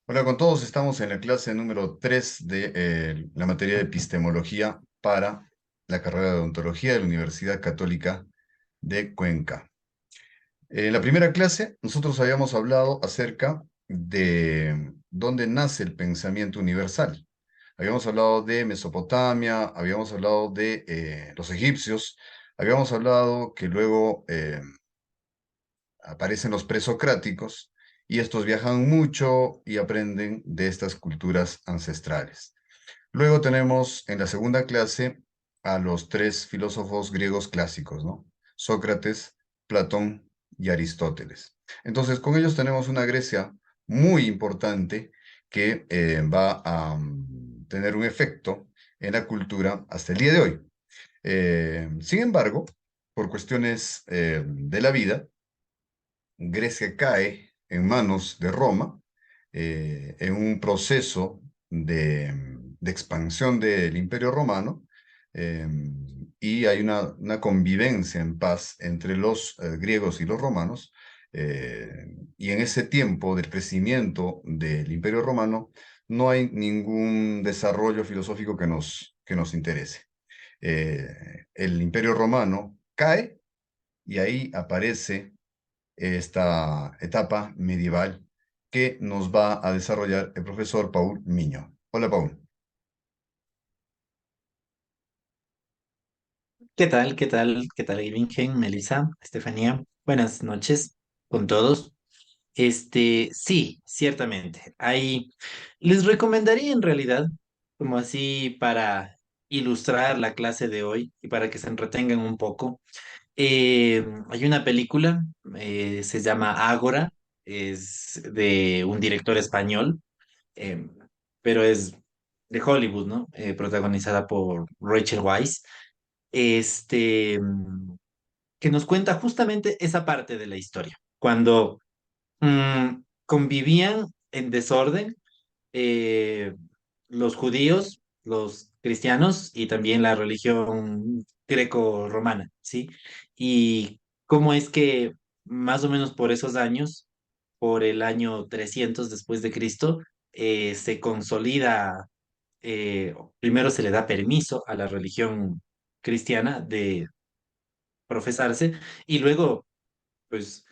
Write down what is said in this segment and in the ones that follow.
Hola con todos, estamos en la clase número 3 de la materia de epistemología para la carrera de odontología de la Universidad Católica de Cuenca. En la primera clase nosotros habíamos hablado acerca de dónde nace el pensamiento universal. Habíamos hablado de Mesopotamia, habíamos hablado de los egipcios, habíamos hablado que luego aparecen los presocráticos y estos viajan mucho y aprenden de estas culturas ancestrales. Luego tenemos en la segunda clase a los tres filósofos griegos clásicos, ¿no? Sócrates, Platón y Aristóteles. Entonces, con ellos tenemos una Grecia muy importante que va a tener un efecto en la cultura hasta el día de hoy. Sin embargo, por cuestiones de la vida, Grecia cae en manos de Roma en un proceso de expansión del Imperio Romano eh, y hay una convivencia en paz entre los griegos y los romanos. Y en ese tiempo del crecimiento del Imperio Romano no hay ningún desarrollo filosófico que nos interese. El Imperio Romano cae y ahí aparece esta etapa medieval que nos va a desarrollar el profesor Paul Miño. Hola, Paul. ¿Qué tal? ¿Qué tal? ¿Qué tal, Irvingen, Melissa, Estefanía? Buenas noches con todos. Sí, ciertamente. Les recomendaría en realidad, como así para ilustrar la clase de hoy y para que se entretengan un poco. Hay una película, se llama Ágora, es de un director español, eh, pero es de Hollywood, ¿no? Protagonizada por Rachel Weisz este, mm, que nos cuenta justamente esa parte de la historia, cuando convivían en desorden eh, los judíos, los cristianos y también la religión greco-romana, ¿sí? Y cómo es que más o menos por esos años, por el año 300 después de Cristo, se consolida, primero se le da permiso a la religión cristiana de profesarse y luego pues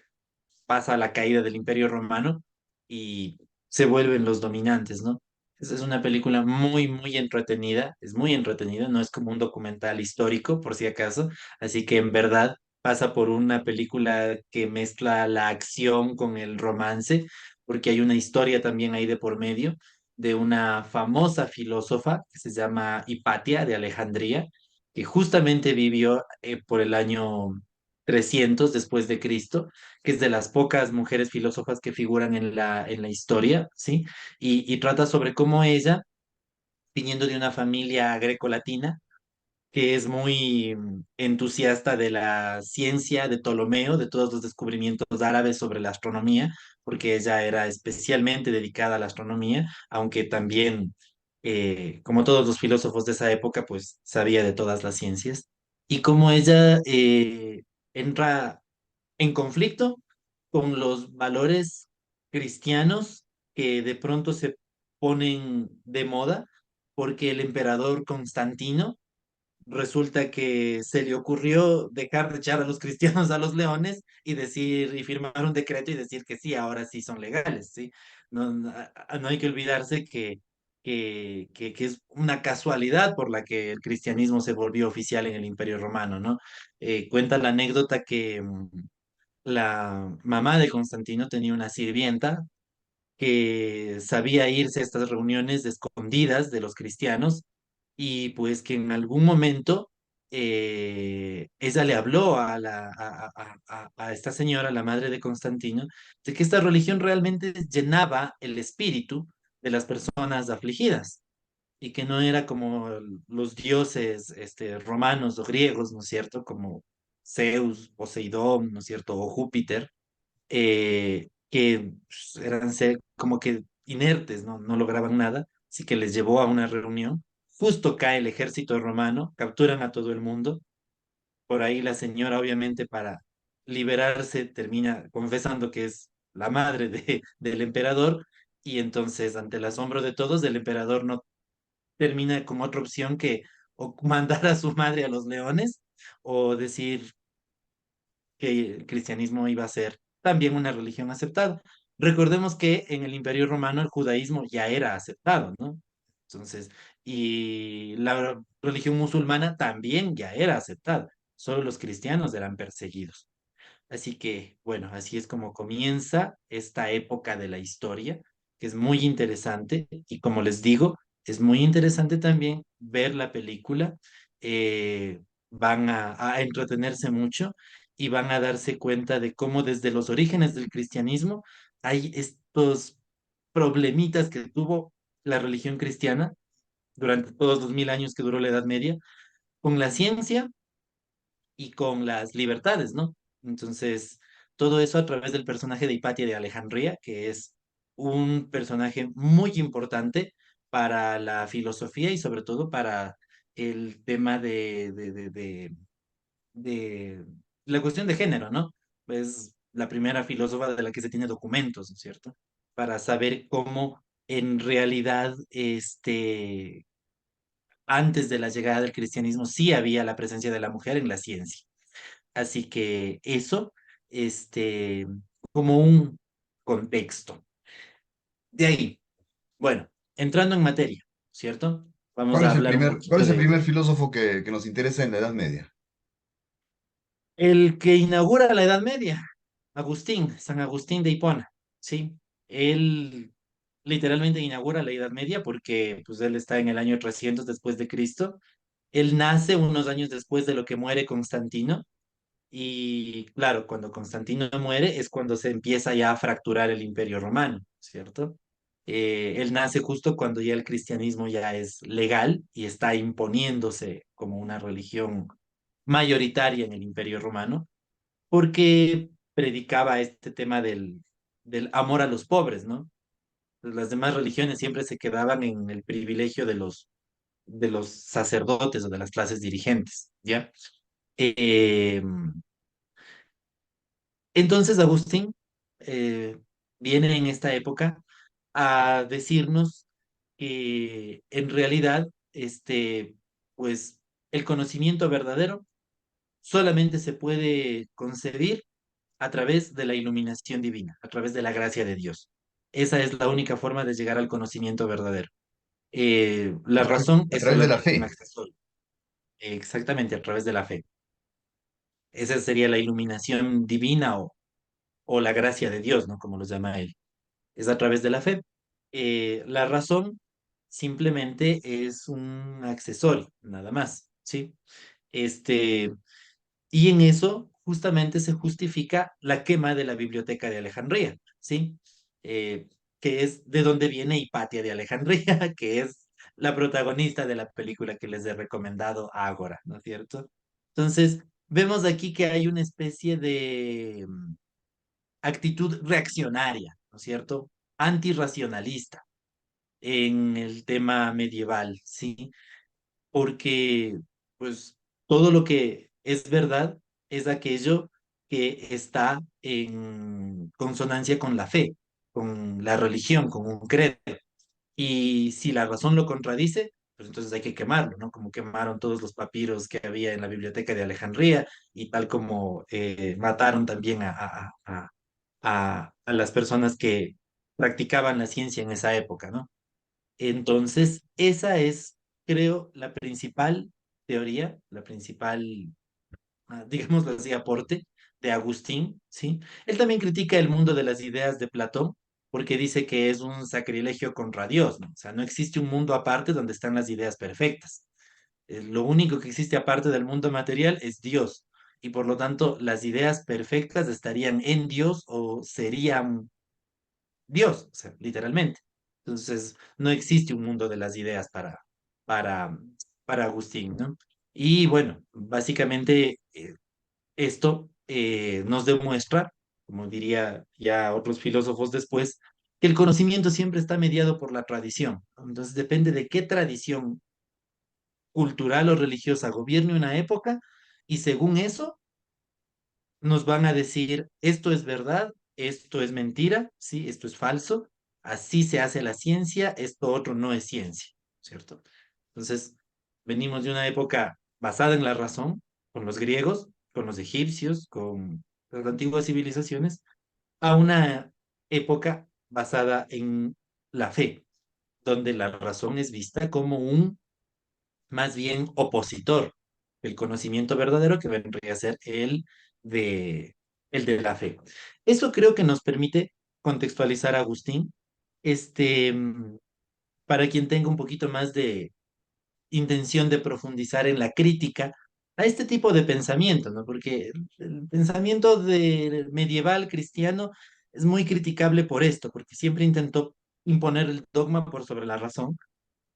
pasa la caída del Imperio Romano y se vuelven los dominantes, ¿no? Es una película muy entretenida, es muy entretenida, no es como un documental histórico, por si acaso, así que en verdad pasa por una película que mezcla la acción con el romance, porque hay una historia también ahí de por medio de una famosa filósofa que se llama Hipatia de Alejandría, que justamente vivió por el año 300 después de Cristo, que es de las pocas mujeres filósofas que figuran en la historia, ¿sí? Y trata sobre cómo ella, viniendo de una familia grecolatina, que es muy entusiasta de la ciencia de Ptolomeo, de todos los descubrimientos árabes sobre la astronomía, porque ella era especialmente dedicada a la astronomía, aunque también, como todos los filósofos de esa época, pues sabía de todas las ciencias. Y cómo ella entra en conflicto con los valores cristianos que de pronto se ponen de moda porque el emperador Constantino resulta que se le ocurrió dejar de echar a los cristianos a los leones y decir y firmar un decreto y decir que sí, ahora sí son legales, ¿sí? No hay que olvidarse que es una casualidad por la que el cristianismo se volvió oficial en el Imperio Romano, ¿no? Cuenta la anécdota que la mamá de Constantino tenía una sirvienta que sabía irse a estas reuniones de escondidas de los cristianos y pues que en algún momento ella le habló a esta señora, la madre de Constantino, de que esta religión realmente llenaba el espíritu de las personas afligidas y que no era como los dioses romanos o griegos, ¿no es cierto? Como Zeus, Poseidón, ¿no es cierto? O Júpiter, que pues, eran como que inertes, ¿no? No lograban nada, así que les llevó a una reunión. Justo cae el ejército romano, capturan a todo el mundo. Por ahí la señora, obviamente, para liberarse, termina confesando que es la madre del emperador y entonces ante el asombro de todos, el emperador no termina con otra opción que o mandar a su madre a los leones o decir que el cristianismo iba a ser también una religión aceptada. Recordemos que en el Imperio Romano el judaísmo ya era aceptado, ¿no? Entonces, y la religión musulmana también ya era aceptada, solo los cristianos eran perseguidos. Así que, bueno, así es como comienza esta época de la historia, que es muy interesante. Y como les digo, es muy interesante también ver la película. eh, Van a entretenerse mucho y van a darse cuenta de cómo desde los orígenes del cristianismo hay estos problemitas que tuvo la religión cristiana durante todos los 1000 años que duró la Edad Media, con la ciencia y con las libertades, ¿no? Entonces, todo eso a través del personaje de Hipatia de Alejandría, que es un personaje muy importante para la filosofía y sobre todo para el tema de la cuestión de género, ¿no? Es la primera filósofa de la que se tiene documentos, ¿no es cierto? Para saber cómo en realidad, antes de la llegada del cristianismo, sí había la presencia de la mujer en la ciencia. Así que eso, este, como un contexto. De ahí, bueno, entrando en materia, ¿cierto? Vamos a hablar un Cuál poquito es el de primer filósofo que nos interesa en la Edad Media? el que inaugura la Edad Media, Agustín, San Agustín de Hipona, ¿sí? Él literalmente inaugura la Edad Media porque pues él está en el año 300 después de Cristo. Él nace unos años después de lo que muere Constantino. Y claro, cuando Constantino muere es cuando se empieza ya a fracturar el Imperio Romano, ¿cierto? Él nace justo cuando ya el cristianismo ya es legal y está imponiéndose como una religión mayoritaria en el Imperio Romano, porque predicaba este tema del amor a los pobres, ¿no? Las demás religiones siempre se quedaban en el privilegio de los sacerdotes o de las clases dirigentes, ¿ya? Eh, Entonces Agustín viene en esta época a decirnos que en realidad, pues el conocimiento verdadero solamente se puede concebir a través de la iluminación divina, a través de la gracia de Dios. Esa es la única forma de llegar al conocimiento verdadero. La razón A es través de la solamente un fe. accesorio, exactamente a través de la fe. Esa sería la iluminación divina o la gracia de Dios, ¿no? Como los llama él. Es a través de la fe. La razón simplemente es un accesorio, nada más, ¿sí? Este, y en eso justamente se justifica la quema de la biblioteca de Alejandría, ¿sí? Eh, que es de donde viene Hipatia de Alejandría, que es la protagonista de la película que les he recomendado ahora, ¿no es cierto? Entonces, vemos aquí que hay una especie de actitud reaccionaria, ¿no es cierto? Antirracionalista en el tema medieval, ¿sí? Porque, pues, todo lo que es verdad es aquello que está en consonancia con la fe, con la religión, con un credo. Y si la razón lo contradice, pues entonces hay que quemarlo, ¿no? Como quemaron todos los papiros que había en la biblioteca de Alejandría y tal como mataron también a las personas que practicaban la ciencia en esa época, ¿no? Entonces, esa es, creo, la principal teoría, la principal, digámoslo así, aporte de Agustín, ¿sí? Él también critica el mundo de las ideas de Platón porque dice que es un sacrilegio contra Dios, ¿no? O sea, no existe un mundo aparte donde están las ideas perfectas. Lo único que existe aparte del mundo material es Dios. Y por lo tanto, las ideas perfectas estarían en Dios o serían Dios, o sea, literalmente. Entonces, no existe un mundo de las ideas para, para Agustín, ¿no? Y bueno, básicamente esto nos demuestra, como diría ya otros filósofos después, que el conocimiento siempre está mediado por la tradición. Entonces, depende de qué tradición cultural o religiosa gobierne una época y según eso nos van a decir esto es verdad, esto es mentira, sí, esto es falso así se hace la ciencia, esto otro no es ciencia, ¿cierto? Entonces, venimos de una época basada en la razón, con los griegos, con los egipcios, con las antiguas civilizaciones, a una época basada en la fe, donde la razón es vista como un más bien opositor del conocimiento verdadero que vendría a ser de, el de la fe. Eso creo que nos permite contextualizar a Agustín, este, para quien tenga un poquito más de intención de profundizar en la crítica a este tipo de pensamiento, ¿no? Porque el pensamiento medieval cristiano es muy criticable por esto, porque siempre intentó imponer el dogma por sobre la razón.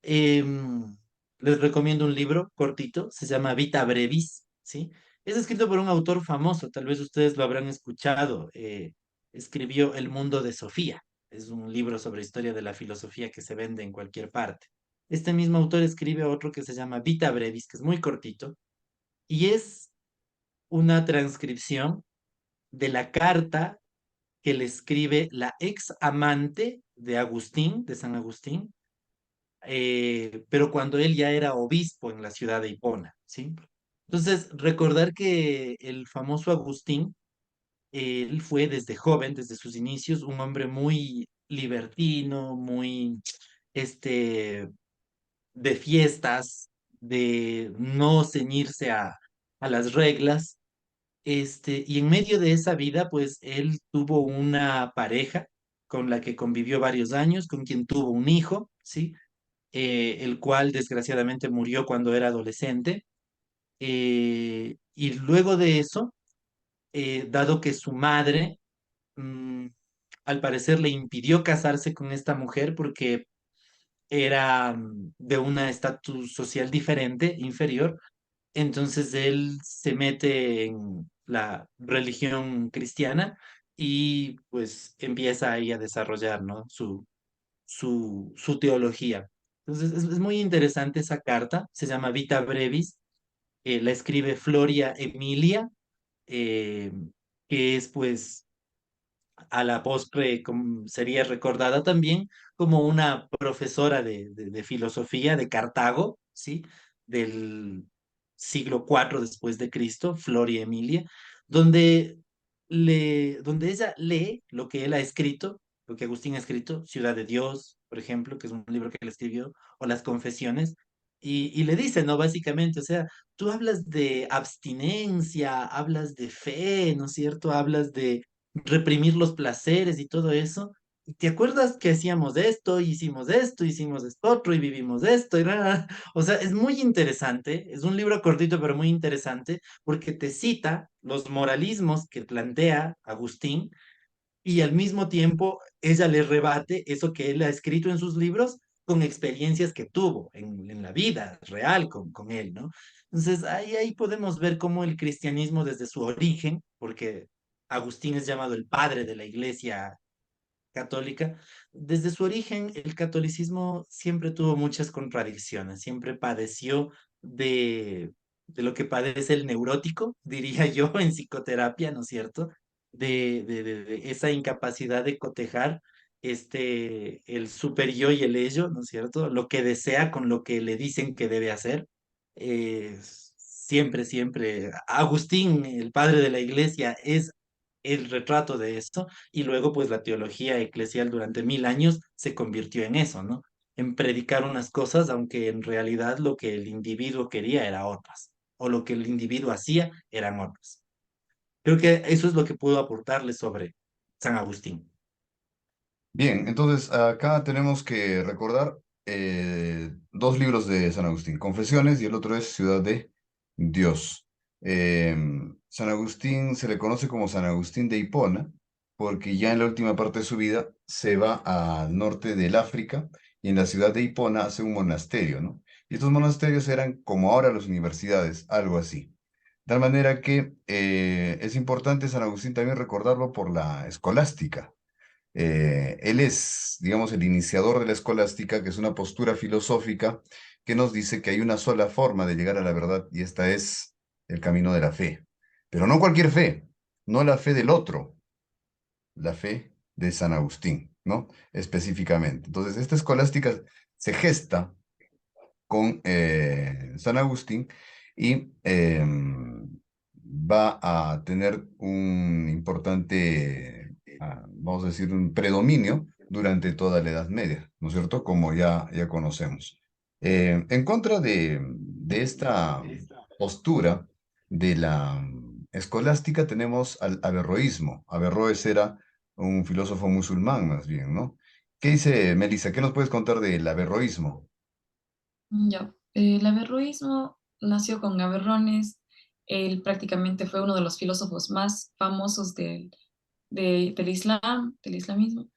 Les recomiendo un libro cortito, se llama Vita Brevis, ¿sí? Es escrito por un autor famoso, tal vez ustedes lo habrán escuchado. Escribió El mundo de Sofía. Es un libro sobre historia de la filosofía que se vende en cualquier parte. Este mismo autor escribe otro que se llama Vita Brevis, que es muy cortito, y es una transcripción de la carta que le escribe la ex amante de Agustín, de San Agustín, pero cuando él ya era obispo en la ciudad de Hipona, ¿sí? Entonces, recordar que el famoso Agustín, él fue desde joven, desde sus inicios, un hombre muy libertino, muy, este, de fiestas, de no ceñirse a las reglas, y en medio de esa vida, pues él tuvo una pareja con la que convivió varios años, con quien tuvo un hijo, ¿sí? El cual desgraciadamente murió cuando era adolescente. Y luego de eso, dado que su madre, mm, al parecer, le impidió casarse con esta mujer porque era de una estatus social diferente, inferior, entonces él se mete en la religión cristiana y pues empieza ahí a desarrollar, ¿no? Su teología. Entonces es muy interesante esa carta, se llama Vita Brevis, la escribe Floria Emilia, eh, que es pues a la postre sería recordada también como una profesora de filosofía de Cartago, ¿sí? Del siglo IV después de Cristo, Floria Emilia, donde, donde ella lee lo que él ha escrito, lo que Agustín ha escrito, Ciudad de Dios, por ejemplo, que es un libro que él escribió, o las Confesiones, y le dice, ¿no? Básicamente, o sea, tú hablas de abstinencia, hablas de fe, ¿no es cierto? Hablas de reprimir los placeres y todo eso. ¿Y te acuerdas que hacíamos esto, hicimos esto otro y vivimos esto? O sea, es muy interesante, es un libro cortito pero muy interesante porque te cita los moralismos que plantea Agustín y al mismo tiempo ella le rebate eso que él ha escrito en sus libros con experiencias que tuvo en la vida real con él, ¿no? Entonces ahí podemos ver cómo el cristianismo desde su origen, porque Agustín es llamado el padre de la iglesia católica, desde su origen el catolicismo siempre tuvo muchas contradicciones, siempre padeció de lo que padece el neurótico, diría yo, en psicoterapia, ¿no es cierto? De esa incapacidad de cotejar el super yo y el ello, ¿no es cierto? Lo que desea con lo que le dicen que debe hacer. Siempre, siempre, Agustín, el padre de la iglesia, es el retrato de esto, y luego pues la teología eclesial durante 1000 años se convirtió en eso, ¿no? En predicar unas cosas, aunque en realidad lo que el individuo quería era otras, o lo que el individuo hacía eran otras. Creo que eso es lo que puedo aportarle sobre San Agustín. Bien, entonces acá tenemos que recordar dos libros de San Agustín, Confesiones y el otro es Ciudad de Dios. San Agustín se le conoce como San Agustín de Hipona porque ya en la última parte de su vida se va al norte del África y en la ciudad de Hipona hace un monasterio, ¿no? Y estos monasterios eran como ahora las universidades, algo así. De tal manera que es importante San Agustín también recordarlo por la escolástica. Él es, digamos, el iniciador de la escolástica, que es una postura filosófica que nos dice que hay una sola forma de llegar a la verdad y esta es el camino de la fe. Pero no cualquier fe, no la fe del otro, la fe de San Agustín. ¿no? Específicamente. Entonces, esta escolástica se gesta con San Agustín y va a tener un importante, vamos a decir, un predominio durante toda la Edad Media, ¿no es cierto? Como ya conocemos. En contra de esta postura de la escolástica tenemos al averroísmo. Averroes era un filósofo musulmán, más bien, ¿no? ¿Qué dice Melissa? ¿Qué nos puedes contar del averroísmo? Ya, el averroísmo nació con Averroes. Él prácticamente fue uno de los filósofos más famosos del Islam, del islamismo,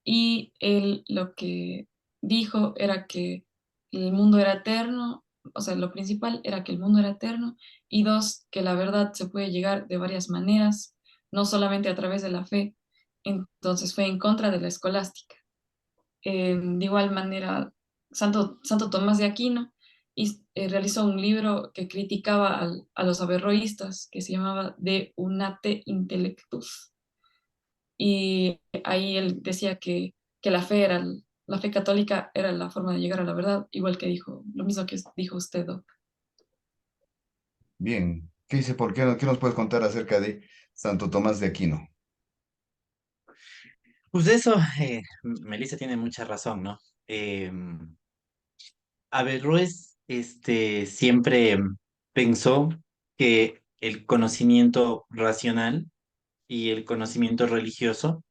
y él lo que dijo era que el mundo era eterno, o sea, lo principal era que el mundo era eterno, y dos, que la verdad se puede llegar de varias maneras, no solamente a través de la fe. Entonces fue en contra de la escolástica. De igual manera, Santo Tomás de Aquino realizó un libro que criticaba a los averroístas, que se llamaba De Unate Intellectus. Y ahí él decía que la fe católica era la forma de llegar a la verdad, igual que dijo, lo mismo que dijo usted, Doc. Bien, ¿qué dice? ¿Por qué, qué nos puedes contar acerca de Santo Tomás de Aquino? Pues eso, Melissa tiene mucha razón, ¿no? Averroes siempre pensó que el conocimiento racional y el conocimiento religioso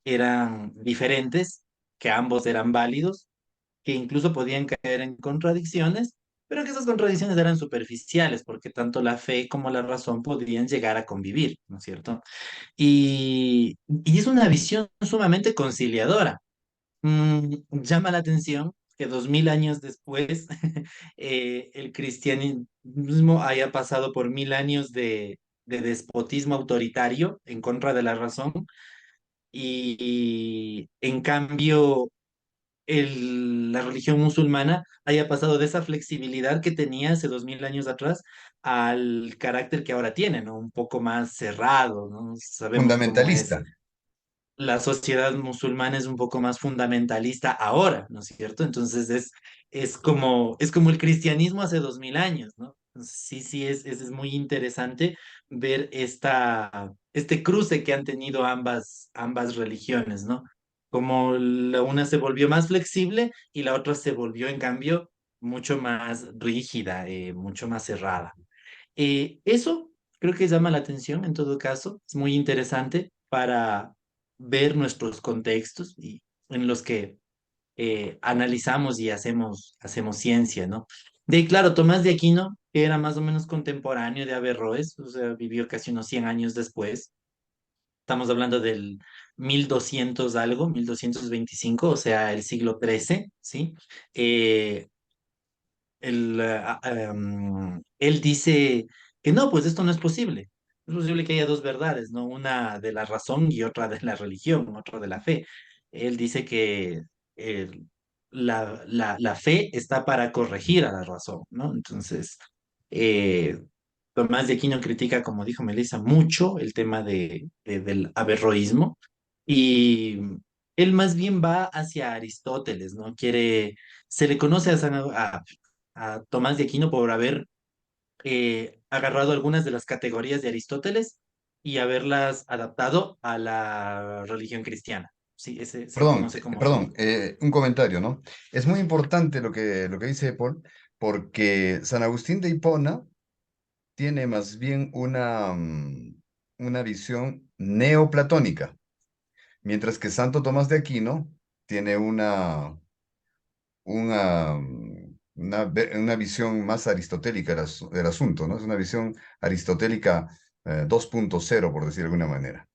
eran diferentes, que ambos eran válidos, que incluso podían caer en contradicciones, pero que esas contradicciones eran superficiales, porque tanto la fe como la razón podían llegar a convivir, ¿no es cierto? Y es una visión sumamente conciliadora. Llama la atención que 2000 años después el cristianismo haya pasado por 1000 años de despotismo autoritario en contra de la razón y en cambio la religión musulmana haya pasado de esa flexibilidad que tenía hace 2000 años atrás al carácter que ahora tiene, ¿no? Un poco más cerrado, ¿no? Sabemos cómo es Fundamentalista. la sociedad musulmana es un poco más fundamentalista ahora, ¿no es cierto? Entonces es como el cristianismo hace 2000 años, ¿no? Entonces, sí, sí, es muy interesante ver este cruce que han tenido ambas religiones, ¿no? Como la una se volvió más flexible y la otra se volvió, en cambio, mucho más rígida, mucho más cerrada. Eso creo que llama la atención en todo caso, es muy interesante para ver nuestros contextos y en los que analizamos y hacemos ciencia, ¿no? De ahí, claro, Tomás de Aquino, que era más o menos contemporáneo de Averroes, o sea, vivió casi unos 100 años después. Estamos hablando del 1200 algo, 1225, o sea, el siglo XIII, ¿sí? Eh, él dice que no, pues esto no es posible. Es posible que haya dos verdades, ¿no? Una de la razón y otra de la religión, otra de la fe. Él dice que eh, la fe está para corregir a la razón, ¿no? Entonces, eh, Tomás de Aquino critica, como dijo Melissa, mucho el tema del averroísmo y él más bien va hacia Aristóteles, ¿no? Se le conoce a Tomás de Aquino por haber agarrado algunas de las categorías de Aristóteles y haberlas adaptado a la religión cristiana. Sí, ese se le Perdón, conoce como su... perdón, un comentario, ¿no? Es muy importante lo que dice Paul, porque San Agustín de Hipona tiene más bien una visión neoplatónica, mientras que Santo Tomás de Aquino tiene una visión más aristotélica del asunto, ¿no? Es una visión aristotélica 2.0, por decir de alguna manera.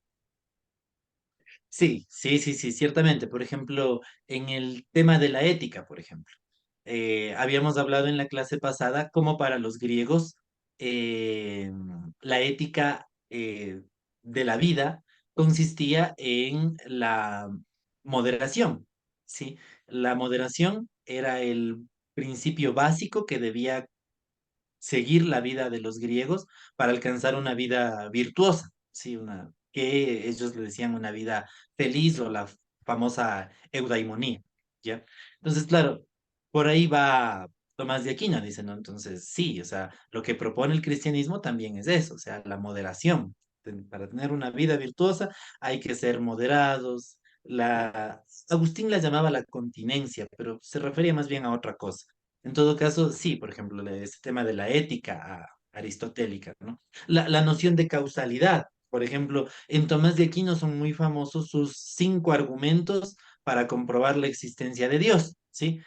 Sí, sí, sí, sí, ciertamente. Por ejemplo, en el tema de la ética, por ejemplo, habíamos hablado en la clase pasada cómo para los griegos la ética de la vida consistía en la moderación, ¿sí? La moderación era el principio básico que debía seguir la vida de los griegos para alcanzar una vida virtuosa, ¿sí? Que ellos le decían una vida feliz o la famosa eudaimonía, ¿ya? Entonces, claro, por ahí va Tomás de Aquino, dice, ¿no? Entonces, sí, o sea, lo que propone el cristianismo también es eso, o sea, la moderación. Para tener una vida virtuosa hay que ser moderados. Agustín la llamaba la continencia, pero se refería más bien a otra cosa. En todo caso, sí, por ejemplo, ese tema de la ética aristotélica, ¿no? La noción de causalidad, por ejemplo, en Tomás de Aquino son muy famosos sus 5 argumentos para comprobar la existencia de Dios, ¿sí?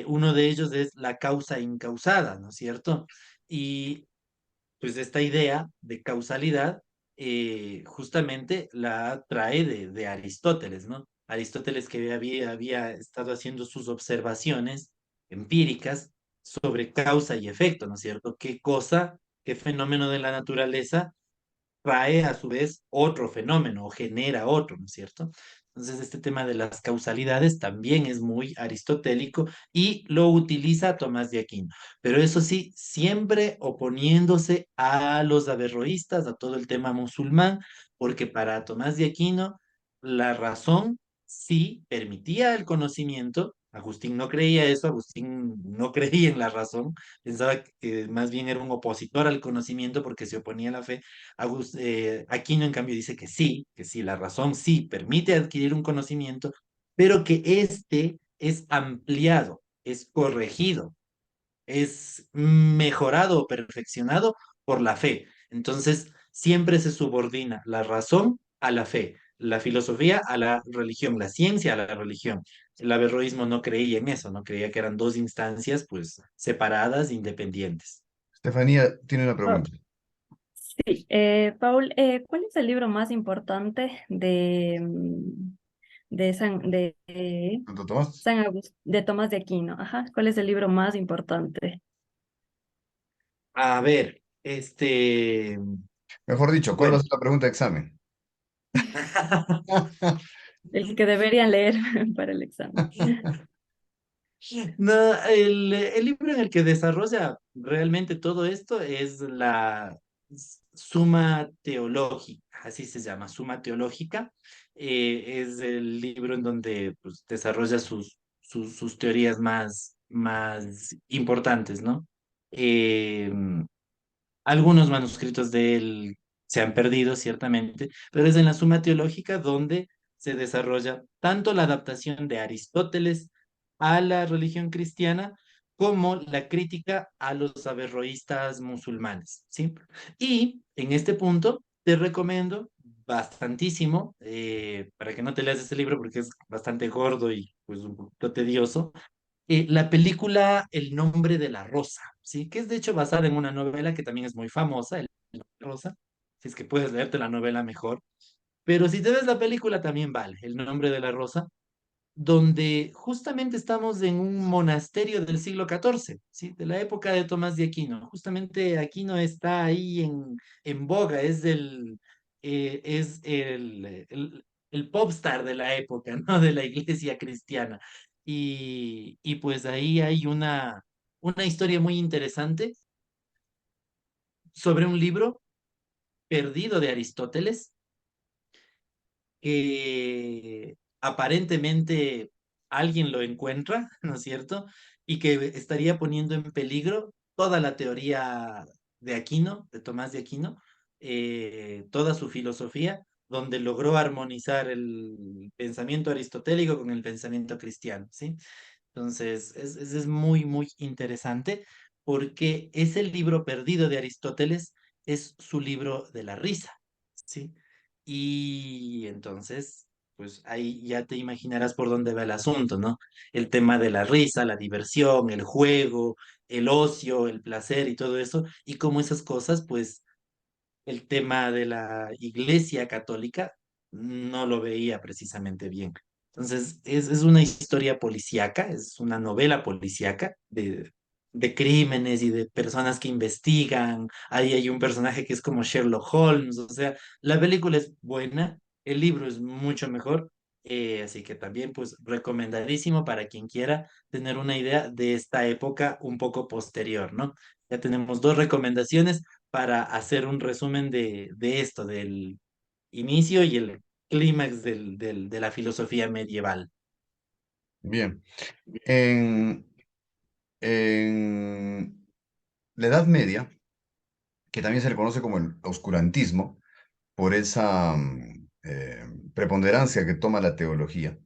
Uno de ellos es la causa incausada, ¿no es cierto? Y pues esta idea de causalidad justamente la trae de Aristóteles, ¿no? Aristóteles que había estado haciendo sus observaciones empíricas sobre causa y efecto, ¿no es cierto? ¿Qué cosa, qué fenómeno de la naturaleza trae a su vez otro fenómeno o genera otro, ¿no es cierto? Entonces, este tema de las causalidades también es muy aristotélico y lo utiliza Tomás de Aquino. Pero eso sí, siempre oponiéndose a los averroístas, a todo el tema musulmán, porque para Tomás de Aquino la razón sí permitía el conocimiento. Agustín no creía eso, Agustín no creía en la razón, pensaba que más bien era un opositor al conocimiento porque se oponía a la fe. Aquino, en cambio, dice que sí, la razón sí permite adquirir un conocimiento, pero que éste es ampliado, es corregido, es mejorado o perfeccionado por la fe. Entonces, siempre se subordina la razón a la fe, la filosofía a la religión, la ciencia a la religión. El averroísmo no creía en eso, no creía que eran dos instancias, pues, separadas, independientes. Estefanía tiene una Oh, pregunta. sí, Paul, ¿cuál es el libro más importante de ¿Tanto Tomás? De Tomás de Aquino? Ajá, ¿cuál es el libro más importante? A ver, Mejor dicho, ¿cuál va a bueno. ser la pregunta de examen? El que deberían leer para el examen. No, el libro en el que desarrolla realmente todo esto es la Suma Teológica, así se llama, Suma Teológica. Es el libro en donde pues, desarrolla sus teorías más importantes, ¿no? Eh, Algunos manuscritos de él se han perdido, ciertamente, pero es en la Suma Teológica donde se desarrolla tanto la adaptación de Aristóteles a la religión cristiana como la crítica a los averroístas musulmanes, ¿sí? Y en este punto te recomiendo bastantísimo, para que no te leas ese libro porque es bastante gordo y pues un poquito tedioso, la película El nombre de la rosa, ¿sí? Que es de hecho basada en una novela que también es muy famosa, El nombre de la rosa. Si es que puedes leerte la novela mejor. Pero si te ves la película también vale, El nombre de la rosa, donde justamente estamos en un monasterio del siglo XIV, ¿sí? De la época de Tomás de Aquino. Justamente Aquino está ahí en boga, es el popstar de la época, ¿no? De la iglesia cristiana. Y pues ahí hay una historia muy interesante sobre un libro perdido de Aristóteles que aparentemente alguien lo encuentra, ¿no es cierto? Y que estaría poniendo en peligro toda la teoría de Aquino, de Tomás de Aquino, toda su filosofía, donde logró armonizar el pensamiento aristotélico con el pensamiento cristiano, ¿sí? Entonces, es muy, muy interesante porque ese libro perdido de Aristóteles es su libro de la risa, ¿sí? Y entonces, pues ahí ya te imaginarás por dónde va el asunto, ¿no? El tema de la risa, la diversión, el juego, el ocio, el placer y todo eso, y cómo esas cosas, pues el tema de la Iglesia Católica no lo veía precisamente bien. Entonces, es una historia policíaca, es una novela policíaca de crímenes y de personas que investigan. Ahí hay un personaje que es como Sherlock Holmes, o sea, la película es buena, el libro es mucho mejor, así que también pues recomendadísimo para quien quiera tener una idea de esta época un poco posterior, ¿no? Ya tenemos 2 recomendaciones para hacer un resumen de esto, del inicio y el clímax de la filosofía medieval. Bien. En, en la Edad Media, que también se le conoce como el oscurantismo, por esa preponderancia que toma la teología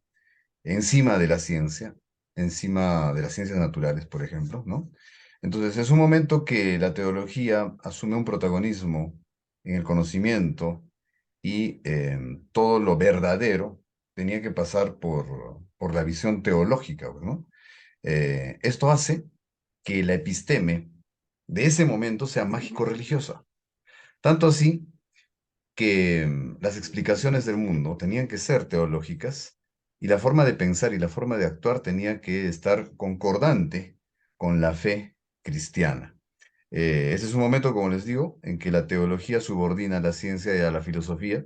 encima de la ciencia, encima de las ciencias naturales, por ejemplo, ¿no? Entonces, es un momento que la teología asume un protagonismo en el conocimiento y todo lo verdadero tenía que pasar por la visión teológica, ¿no? Esto hace que la episteme de ese momento sea mágico-religiosa. Tanto así que las explicaciones del mundo tenían que ser teológicas y la forma de pensar y la forma de actuar tenía que estar concordante con la fe cristiana. Ese es un momento, como les digo, en que la teología subordina a la ciencia y a la filosofía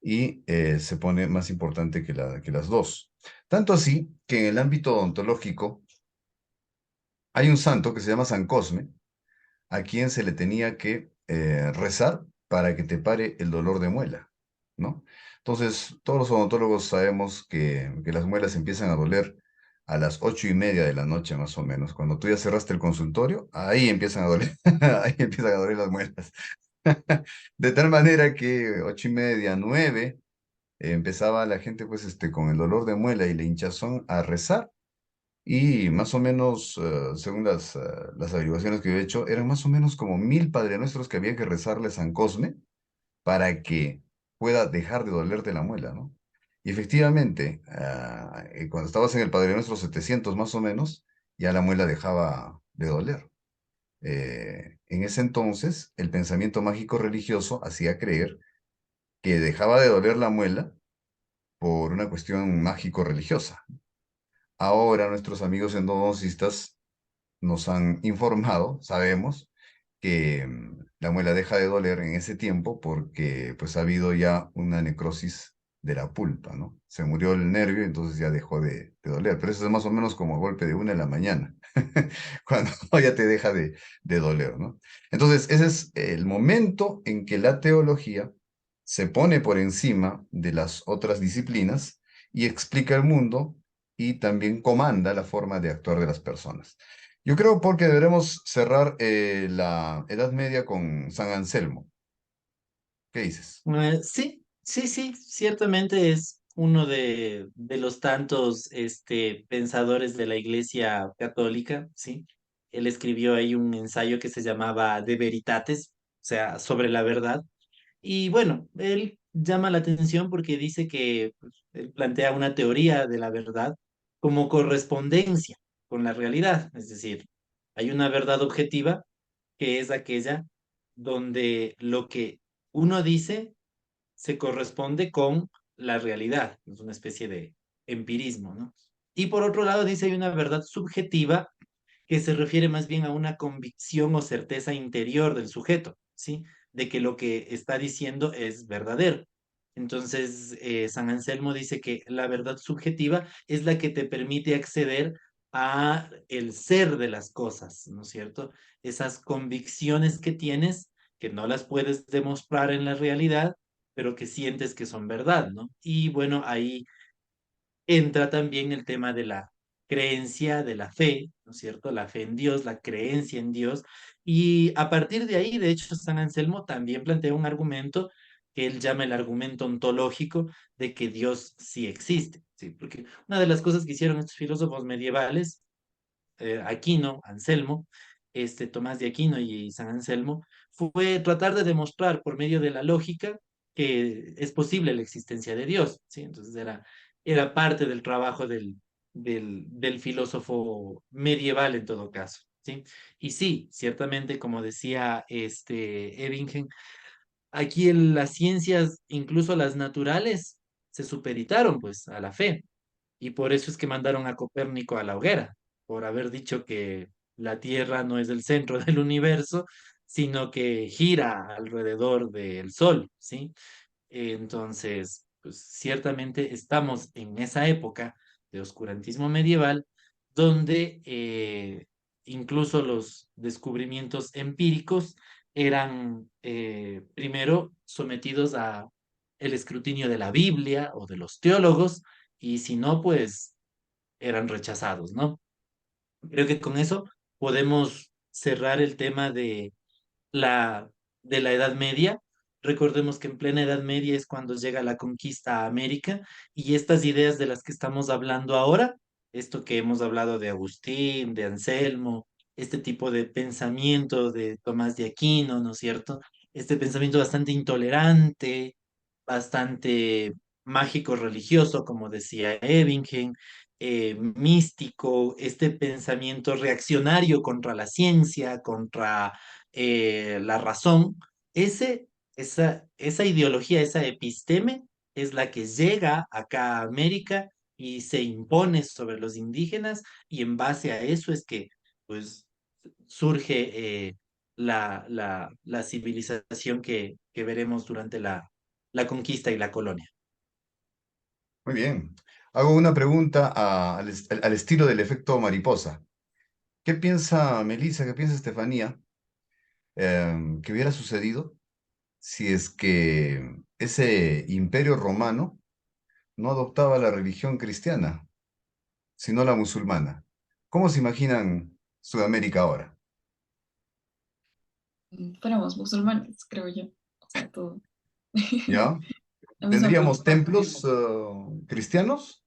y se pone más importante que las dos. Tanto así que en el ámbito ontológico hay un santo que se llama San Cosme, a quien se le tenía que rezar para que te pare el dolor de muela, ¿no? Entonces, todos los odontólogos sabemos que las muelas empiezan a doler a las 8:30 de la noche, más o menos. Cuando tú ya cerraste el consultorio, ahí empiezan a doler, ahí empiezan a doler las muelas. De tal manera que 8:30, 9, empezaba la gente, pues, con el dolor de muela y la hinchazón a rezar y más o menos, según las averiguaciones que yo he hecho, eran más o menos como 1.000 Padre Nuestros que había que rezarle a San Cosme para que pueda dejar de dolerte la muela, ¿no? Y efectivamente, cuando estabas en el Padre Nuestro 700 más o menos, ya la muela dejaba de doler. En ese entonces, el pensamiento mágico religioso hacía creer que dejaba de doler la muela por una cuestión mágico religiosa. Ahora nuestros amigos endodoncistas nos han informado, sabemos, que la muela deja de doler en ese tiempo porque pues ha habido ya una necrosis de la pulpa, ¿no? Se murió el nervio, entonces ya dejó de doler. Pero eso es más o menos como el golpe de 1 de la mañana, cuando ya te deja de doler, ¿no? Entonces, ese es el momento en que la teología se pone por encima de las otras disciplinas y explica el mundo y también comanda la forma de actuar de las personas. Yo creo porque deberemos cerrar la Edad Media con San Anselmo. ¿Qué dices? Sí, sí, sí, ciertamente es uno de los tantos pensadores de la Iglesia Católica, ¿sí? Él escribió ahí un ensayo que se llamaba De Veritates, o sea, sobre la verdad. Y bueno, él llama la atención porque dice que pues, él plantea una teoría de la verdad como correspondencia con la realidad, es decir, hay una verdad objetiva que es aquella donde lo que uno dice se corresponde con la realidad, es una especie de empirismo, ¿no? Y por otro lado dice hay una verdad subjetiva que se refiere más bien a una convicción o certeza interior del sujeto, ¿sí? De que lo que está diciendo es verdadero. Entonces, San Anselmo dice que la verdad subjetiva es la que te permite acceder a el ser de las cosas, ¿no es cierto? Esas convicciones que tienes, que no las puedes demostrar en la realidad, pero que sientes que son verdad, ¿no? Y bueno, ahí entra también el tema de la creencia, de la fe, ¿no es cierto? La fe en Dios, la creencia en Dios. Y a partir de ahí, de hecho, San Anselmo también plantea un argumento que él llama el argumento ontológico de que Dios sí existe, ¿sí? Porque una de las cosas que hicieron estos filósofos medievales, Aquino, Anselmo, Tomás de Aquino y San Anselmo, fue tratar de demostrar por medio de la lógica que es posible la existencia de Dios, ¿sí? Entonces era parte del trabajo del filósofo medieval en todo caso, ¿sí? Y sí, ciertamente, como decía Ebbingen, aquí en las ciencias, incluso las naturales, se supeditaron pues a la fe. Y por eso es que mandaron a Copérnico a la hoguera, por haber dicho que la Tierra no es el centro del universo, sino que gira alrededor del Sol, ¿sí? Entonces, pues ciertamente estamos en esa época de oscurantismo medieval donde incluso los descubrimientos empíricos eran primero sometidos a el escrutinio de la Biblia o de los teólogos, y si no, pues eran rechazados, ¿no? Creo que con eso podemos cerrar el tema la, de la Edad Media. Recordemos que en plena Edad Media es cuando llega la conquista a América y estas ideas de las que estamos hablando ahora, esto que hemos hablado de Agustín, de Anselmo, este tipo de pensamiento de Tomás de Aquino, ¿no es cierto? Este pensamiento bastante intolerante, bastante mágico religioso, como decía Ebbingen, místico, este pensamiento reaccionario contra la ciencia, contra la razón, esa ideología, esa episteme, es la que llega acá a América y se impone sobre los indígenas, y en base a eso es que pues surge la civilización que veremos durante la conquista y la colonia. Muy bien. Hago una pregunta al estilo del efecto mariposa. ¿Qué piensa Melissa, qué piensa Estefanía que hubiera sucedido si es que ese imperio romano no adoptaba la religión cristiana, sino la musulmana? ¿Cómo se imaginan Sudamérica ahora? Fuéramos musulmanes, creo yo. O sea, todo. ¿Ya? La misma ¿Tendríamos pregunta. templos cristianos?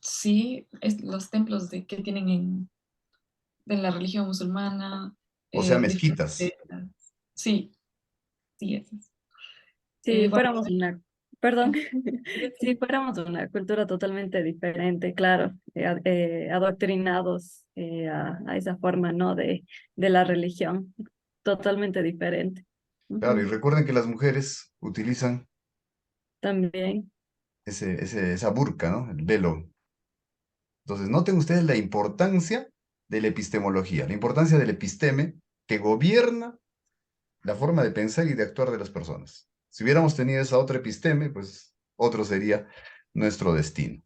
Sí, los templos de, que tienen de la religión musulmana, O sea, diferentes. mezquitas. Sí, sí, eso es. Si Bueno, fuéramos una, perdón, si sí, fuéramos una cultura totalmente diferente, claro, adoctrinados a esa forma, ¿no? De la religión, totalmente diferente. Claro, y Ujú. recuerden que las mujeres utilizan También, esa burka, ¿no? El velo. Entonces, noten ustedes la importancia de la epistemología, la importancia del episteme que gobierna la forma de pensar y de actuar de las personas. Si hubiéramos tenido esa otra episteme, pues otro sería nuestro destino.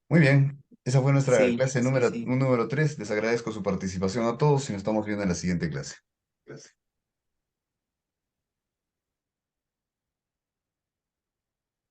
Muy bien, esa fue nuestra Sí, clase sí, sí. número 3. Les agradezco su participación a todos y nos estamos viendo en la siguiente clase. Gracias.